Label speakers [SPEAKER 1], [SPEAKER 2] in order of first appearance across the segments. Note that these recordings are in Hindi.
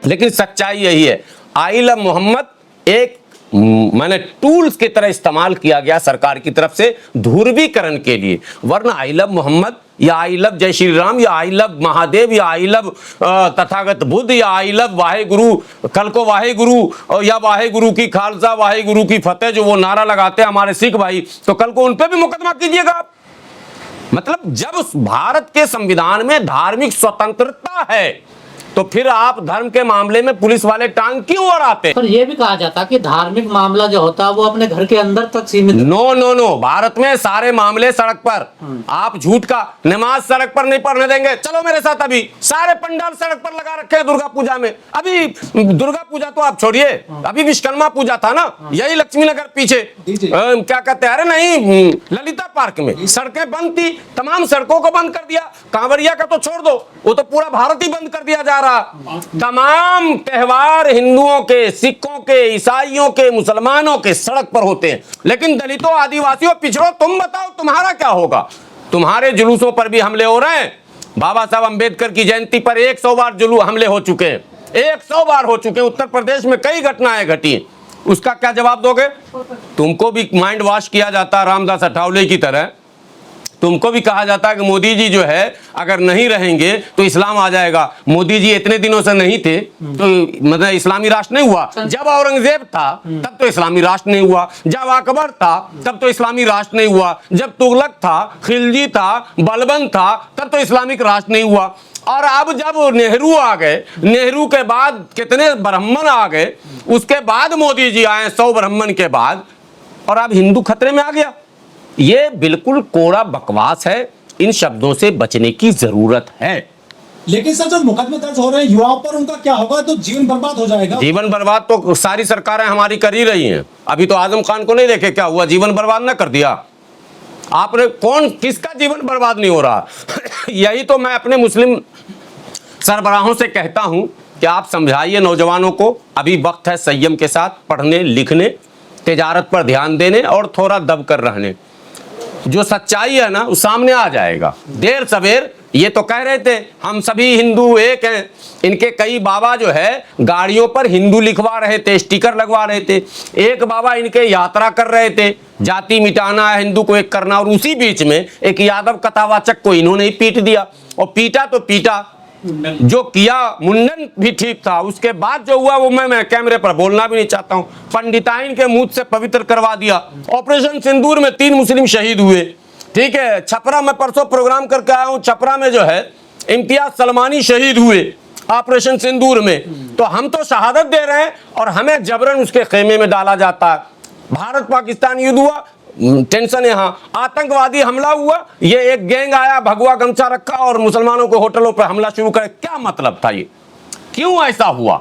[SPEAKER 1] लेकिन सच्चाई यही है, आई लव मोहम्मद एक मैंने टूल्स की तरह इस्तेमाल किया गया सरकार की तरफ से ध्रुवीकरण के लिए, वरना आई लव मोहम्मद या आई लव जय श्री राम या आई लव महादेव या आई लव तथागत बुद्ध या आई लव वाहे गुरु, कल को वाहे गुरु या वाहे गुरु की खालसा वाहे गुरु की फतेह जो वो नारा लगाते हैं हमारे सिख भाई, तो कल को उन पे भी मुकदमा कीजिएगा आप। मतलब जब उस भारत के संविधान में धार्मिक स्वतंत्रता है तो फिर आप धर्म के मामले में पुलिस वाले टांग क्यों अड़ाते हैं?
[SPEAKER 2] पर ये भी कहा जाता है कि धार्मिक मामला जो होता है वो अपने घर के अंदर तक सीमित।
[SPEAKER 1] नो नो नो, भारत में सारे मामले सड़क पर। आप झूठ का नमाज सड़क पर नहीं पढ़ने देंगे, चलो मेरे साथ, अभी सारे पंडाल सड़क पर लगा रखे हैं दुर्गा पूजा में। अभी दुर्गा पूजा तो आप छोड़िए, अभी विश्वकर्मा पूजा था ना, यही लक्ष्मी नगर पीछे क्या कहते हैं, अरे नहीं ललिता पार्क में सड़कें बंद थी, तमाम सड़कों को बंद कर दिया। कांवरिया का तो छोड़ दो, वो तो पूरा भारत ही बंद कर दिया जा रहा। तमाम त्योहार हिंदुओं के, सिखों के, ईसाइयों के, मुसलमानों के सड़क पर होते हैं, लेकिन दलितों, आदिवासियों, पिछड़ों, तुम बताओ तुम्हारा क्या होगा? तुम्हारे जुलूसों पर भी हमले हो रहे हैं। बाबा साहब अंबेडकर की जयंती पर 100 बार जुलूस हमले हो चुके हैं, 100 बार हो चुके हैं। उत्तर प्रदेश में कई घटनाएं घटी, उसका क्या जवाब दोगे? तुमको भी माइंड वॉश किया जाता रामदास अठावले की तरह, तुमको भी कहा जाता है कि मोदी जी जो है अगर नहीं रहेंगे तो इस्लाम आ जाएगा। मोदी जी इतने दिनों से नहीं थे तो मतलब इस्लामी राष्ट्र नहीं हुआ। जब औरंगजेब था तब तो इस्लामी राष्ट्र नहीं हुआ, जब अकबर था तब तो इस्लामी राष्ट्र नहीं हुआ, जब तुगलक था, खिलजी था, बलबन था, तब तो इस्लामिक राष्ट्र नहीं हुआ। और अब जब नेहरू आ गए, नेहरू के बाद कितने ब्राह्मण आ गए, उसके बाद मोदी जी आए 100 ब्राह्मण के बाद, और अब हिंदू खतरे में आ गया। ये बिल्कुल कोरा बकवास है, इन शब्दों से बचने की जरूरत है।
[SPEAKER 3] लेकिन सर जब मुकदमे दर्ज हो रहे हैं युवाओं पर, उनका क्या होगा? तो जीवन बर्बाद हो जाएगा।
[SPEAKER 1] जीवन बर्बाद तो सारी सरकारें हमारी कर ही रही हैं। अभी तो आजम खान को नहीं देखे क्या हुआ, जीवन बर्बाद ना कर दिया आपने? कौन किसका जीवन बर्बाद नहीं हो रहा? यही तो मैं अपने मुस्लिम सरबराहों से कहता हूं कि आप समझाइए नौजवानों को, अभी वक्त है संयम के साथ पढ़ने लिखने, तिजारत पर ध्यान देने और थोड़ा दब कर रहने। जो सच्चाई है ना वो सामने आ जाएगा देर सवेर। ये तो कह रहे थे हम सभी हिंदू एक हैं, इनके कई बाबा जो है गाड़ियों पर हिंदू लिखवा रहे थे, स्टिकर लगवा रहे थे। एक बाबा इनके यात्रा कर रहे थे, जाति मिटाना है, हिंदू को एक करना, और उसी बीच में एक यादव कथावाचक को इन्होंने ही पीट दिया। और पीटा तो पीटा, जो किया मुंडन भी ठीक था, उसके बाद जो हुआ वो मैं कैमरे पर बोलना भी नहीं चाहता हूं। पंडिताइन के मुंह से पवित्र करवा दिया। ऑपरेशन सिंदूर में 3 मुस्लिम शहीद हुए, ठीक है। छपरा में परसों प्रोग्राम करके आया हूं, छपरा में जो है इम्तियाज सलमानी शहीद हुए ऑपरेशन सिंदूर में। तो हम तो शहादत दे रहे हैं और हमें जबरन उसके खेमे में डाला जाता है। भारत पाकिस्तान युद्ध हुआ, टेंशन यहाँ, आतंकवादी हमला हुआ, ये एक गैंग आया, भगवा गमछा रखा और मुसलमानों के होटलों पर हमला शुरू करे। क्या मतलब था ये? क्यों ऐसा हुआ?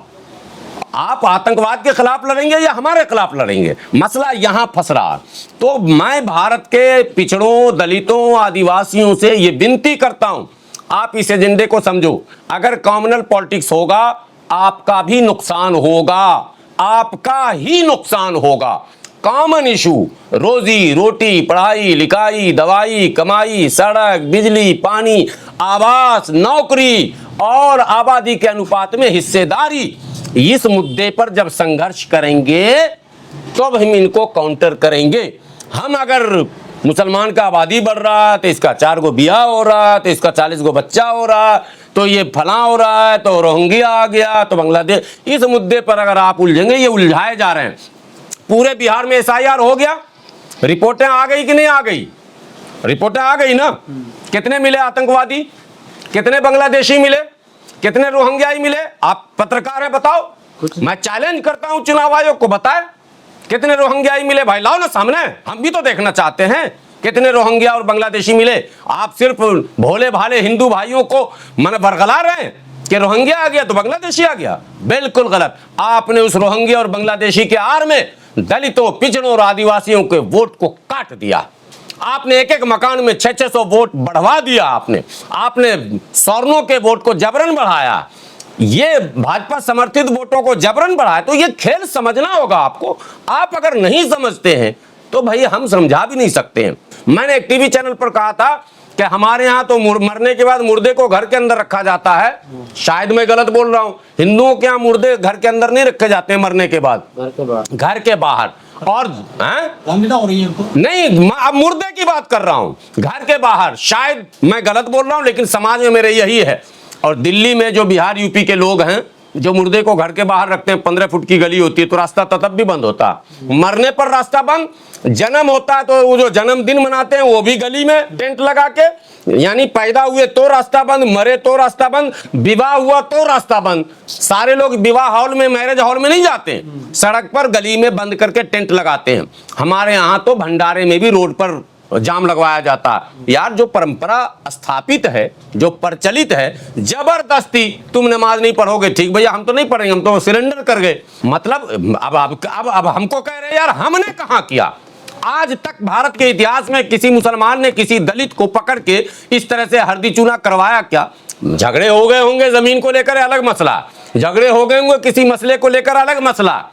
[SPEAKER 1] आप आतंकवाद के खिलाफ लड़ेंगे या हमारे खिलाफ लड़ेंगे? मसला यहां फंस रहा। तो मैं भारत के पिछड़ों, दलितों, आदिवासियों से ये विनती करता हूं, आप इस एजेंडे को समझो। अगर कॉमनल पॉलिटिक्स होगा आपका भी नुकसान होगा, आपका ही नुकसान होगा। कॉमन इशू, रोजी रोटी, पढ़ाई लिखाई, दवाई, कमाई, सड़क, बिजली, पानी, आवास, नौकरी और आबादी के अनुपात में हिस्सेदारी, इस मुद्दे पर जब संघर्ष करेंगे तो अब हम इनको काउंटर करेंगे। हम अगर मुसलमान का आबादी बढ़ रहा तो इसका 4 गो बियाह हो रहा, तो इसका 40 गो बच्चा हो रहा, तो ये फलां हो रहा है, तो रोहिंग्या आ गया, तो बांग्लादेश, इस मुद्दे पर अगर आप उलझेंगे, ये उलझाए जा रहे हैं। पूरे बिहार में SIR हो गया, रिपोर्टें आ गई कि नहीं आ गई? रिपोर्टें आ गई ना। कितने मिले आतंकवादी, कितने बांग्लादेशी मिले, कितने रोहिंग्याई मिले? आप पत्रकार हैं, बताओ। मैं चैलेंज करता हूं चुनाव आयोग को, बताए कितने रोहिंग्याई मिले? भाई लाओ ना सामने, हम भी तो देखना चाहते हैं कितने रोहिंग्या और बांग्लादेशी मिले। आप सिर्फ भोले भाले हिंदू भाइयों को मन बरगला रहे हैं कि रोहिंग्या आ गया तो बांग्लादेशी आ गया। बिल्कुल गलत। आपने उस रोहिंग्या और बांग्लादेशी के आड़ में दलितों, पिछड़ों और आदिवासियों के वोट को काट दिया। आपने एक एक मकान में 600 वोट बढ़वा दिया। आपने सवर्णों के वोट को जबरन बढ़ाया, ये भाजपा समर्थित वोटों को जबरन बढ़ाया। तो ये खेल समझना होगा आपको। आप अगर नहीं समझते हैं तो भाई हम समझा भी नहीं सकते हैं। मैंने एक टीवी चैनल पर कहा था कि हमारे यहाँ तो मरने के बाद मुर्दे को घर के अंदर रखा जाता है। शायद मैं गलत बोल रहा हूँ, हिंदुओं के यहाँ मुर्दे घर के अंदर नहीं रखे जाते हैं, मरने के बाद
[SPEAKER 2] घर के बाहर।
[SPEAKER 1] घर के बाहर। और
[SPEAKER 3] रामलीला हो रही है हमको।
[SPEAKER 1] नहीं, अब मुर्दे की बात कर रहा हूँ, घर के बाहर। शायद मैं गलत बोल रहा हूँ, लेकिन समाज में मेरे यही है। और दिल्ली में जो बिहार यूपी के लोग हैं जो मुर्दे को घर के बाहर रखते हैं, 15 फुट की गली होती है तो रास्ता तब भी बंद होता है। मरने पर रास्ता बंद, जन्म होता है तो वो जो जन्मदिन मनाते हैं वो भी गली में टेंट लगा के, यानी पैदा हुए तो रास्ता बंद, मरे तो रास्ता बंद, विवाह हुआ तो रास्ता बंद। सारे लोग विवाह हॉल में, मैरिज हॉल में नहीं जाते, सड़क पर गली में बंद करके टेंट लगाते हैं। हमारे यहाँ तो भंडारे में भी रोड पर जाम लगवाया जाता है। यार जो परंपरा स्थापित है, जो प्रचलित है, जबरदस्ती तुम नमाज नहीं पढ़ोगे, ठीक भैया हम तो नहीं पढ़ेंगे, हम तो सिलेंडर कर गए। मतलब अब हमको कह रहे यार हमने कहाँ किया। आज तक भारत के इतिहास में किसी मुसलमान ने किसी दलित को पकड़ के इस तरह से हरदी चूना करवाया क्या? झगड़े हो गए होंगे जमीन को लेकर, अलग मसला, झगड़े हो गए होंगे किसी मसले को लेकर, अलग मसला,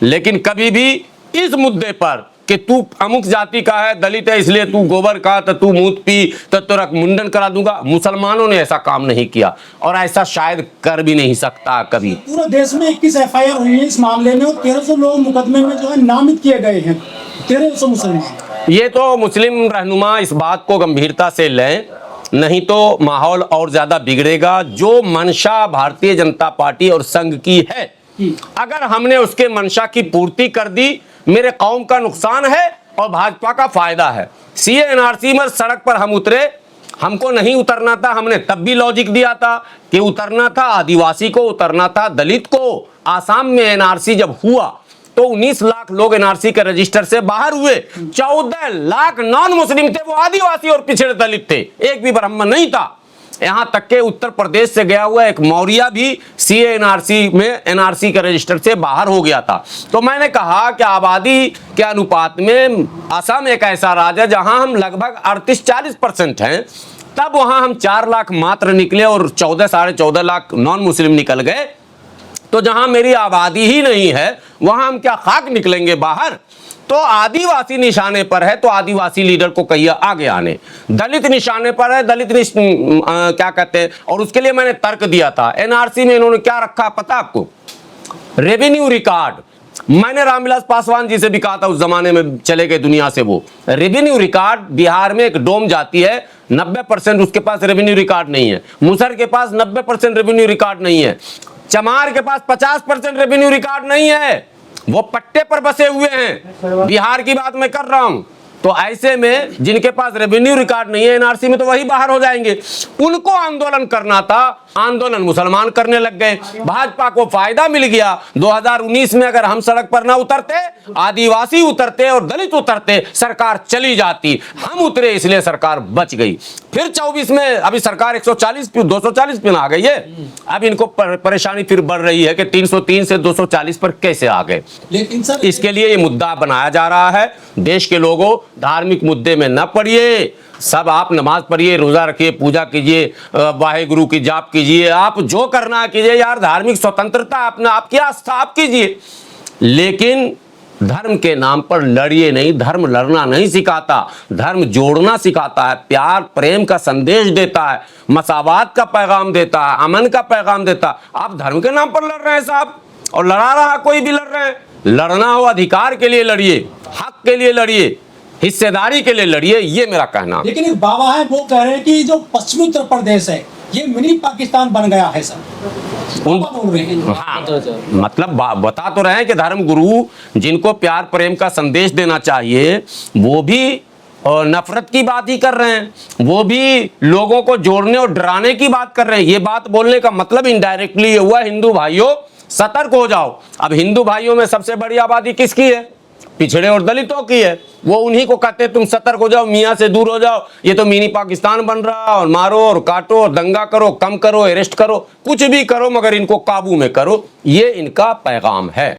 [SPEAKER 1] लेकिन कभी भी इस मुद्दे पर कि तू अमुक जाति का है, दलित है, इसलिए तू गोबर का, तो तू मूत पी, तो तेरा मुंडन करा दूंगा, मुसलमानों ने ऐसा काम नहीं किया और ऐसा शायद कर भी नहीं सकता कभी।
[SPEAKER 3] पूरे देश में 21 FIR हुई है इस मामले में और 1300 लोग मुकदमे में जो है नामित किए गए हैं, 1300 मुसलमान।
[SPEAKER 1] ये तो मुस्लिम रहनुमा इस बात को गंभीरता से लें, नहीं तो माहौल और ज्यादा बिगड़ेगा। जो मंशा भारतीय जनता पार्टी और संघ की है, अगर हमने उसके मंशा की पूर्ति कर दी, मेरे कौम का नुकसान है और भाजपा का फायदा है। CA NRC में सड़क पर हम उतरे, हमको नहीं उतरना था, हमने तब भी लॉजिक दिया था कि उतरना था आदिवासी को, उतरना था दलित को। आसाम में NRC जब हुआ तो 19 लाख लोग NRC के रजिस्टर से बाहर हुए, 14 लाख नॉन मुस्लिम थे, वो आदिवासी और पिछड़े दलित थे, एक भी ब्राह्मण नहीं था। यहां तक के उत्तर प्रदेश से गया हुआ एक मौर्या भी CA NRC में NRC के रजिस्टर से बाहर हो गया था। तो मैंने कहा कि आबादी के अनुपात में असम एक ऐसा राज्य है जहां हम लगभग 38-40% हैं, तब वहां हम 4 लाख मात्र निकले और 14-14.5 लाख नॉन मुस्लिम निकल गए। तो जहां मेरी आबादी ही नहीं है वहां हम क्या खाक निकलेंगे बाहर। तो आदिवासी निशाने पर है तो आदिवासी लीडर को कहिए आगे आने, दलित निशाने पर है, दलित क्या कहते हैं, और उसके लिए मैंने तर्क दिया था। NRC में इन्होंने क्या रखा पता आपको? Revenue record. मैंने रामविलास पासवान जी से भी कहा था, उस जमाने में चले गए दुनिया से वो। रेवेन्यू रिकॉर्ड, बिहार में एक डोम जाती है, 90% उसके पास रेवेन्यू रिकॉर्ड नहीं है। मुसर के पास 90% रेवेन्यू रिकॉर्ड नहीं है। चमार के पास 50% रेवेन्यू रिकॉर्ड नहीं है, वो पट्टे पर बसे हुए हैं। बिहार की बात मैं कर रहा हूं। तो ऐसे में जिनके पास रेवेन्यू रिकॉर्ड नहीं है NRC में, तो वही बाहर हो जाएंगे। उनको आंदोलन करना था, आंदोलन मुसलमान करने लग गए। भाजपा को फायदा मिल गया। 2019 में अगर हम सड़क पर ना उतरते, आदिवासी उतरते और दलित उतरते, सरकार चली जाती। हम उतरे इसलिए सरकार बच गई। फिर 24 में अभी सरकार 240 पे आ गई है। अब इनको परेशानी फिर बढ़ रही है कि 303 से 240 पर कैसे आ गए।
[SPEAKER 3] लेकिन सर
[SPEAKER 1] इसके लिए ये मुद्दा बनाया जा रहा है। देश के लोगों, धार्मिक मुद्दे में न पड़िए, सब आप नमाज पढ़िए, रोजा रखिए, पूजा कीजिए, वाहे गुरु की जाप कीजिए, आप जो करना है कीजिए। यार धार्मिक स्वतंत्रता अपना, आपकी आस्था आप कीजिए, लेकिन धर्म के नाम पर लड़िए नहीं। धर्म लड़ना नहीं सिखाता, धर्म जोड़ना सिखाता है, प्यार प्रेम का संदेश देता है, मसावात का पैगाम देता है, अमन का पैगाम देता है। आप धर्म के नाम पर लड़ रहे हैं साहब, और लड़ा रहा कोई भी लड़ रहे हैं। लड़ना हो अधिकार के लिए लड़िए, हक के लिए लड़िए, हिस्सेदारी के लिए लड़िए, ये मेरा कहना।
[SPEAKER 3] लेकिन एक बाबा है वो कह रहे हैं कि जो पश्चिमी उत्तर प्रदेश है ये मिनी पाकिस्तान बन गया है सर, बाबा बोल रहे हैं।
[SPEAKER 1] हाँ, मतलब बता तो रहे हैं कि धर्म गुरु जिनको प्यार प्रेम का संदेश देना चाहिए वो भी नफरत की बात ही कर रहे हैं, वो भी लोगों को जोड़ने और डराने की बात कर रहे हैं। ये बात बोलने का मतलब इनडायरेक्टली ये हुआ, हिंदू भाइयों सतर्क हो जाओ। अब हिंदू भाइयों में सबसे बड़ी आबादी किसकी है? पिछड़े और दलितों की है। वो उन्हीं को कहते तुम सतर्क हो जाओ, मियाँ से दूर हो जाओ, ये तो मिनी पाकिस्तान बन रहा, और मारो और काटो और दंगा करो, कम करो, अरेस्ट करो, कुछ भी करो, मगर इनको काबू में करो, ये इनका पैगाम है।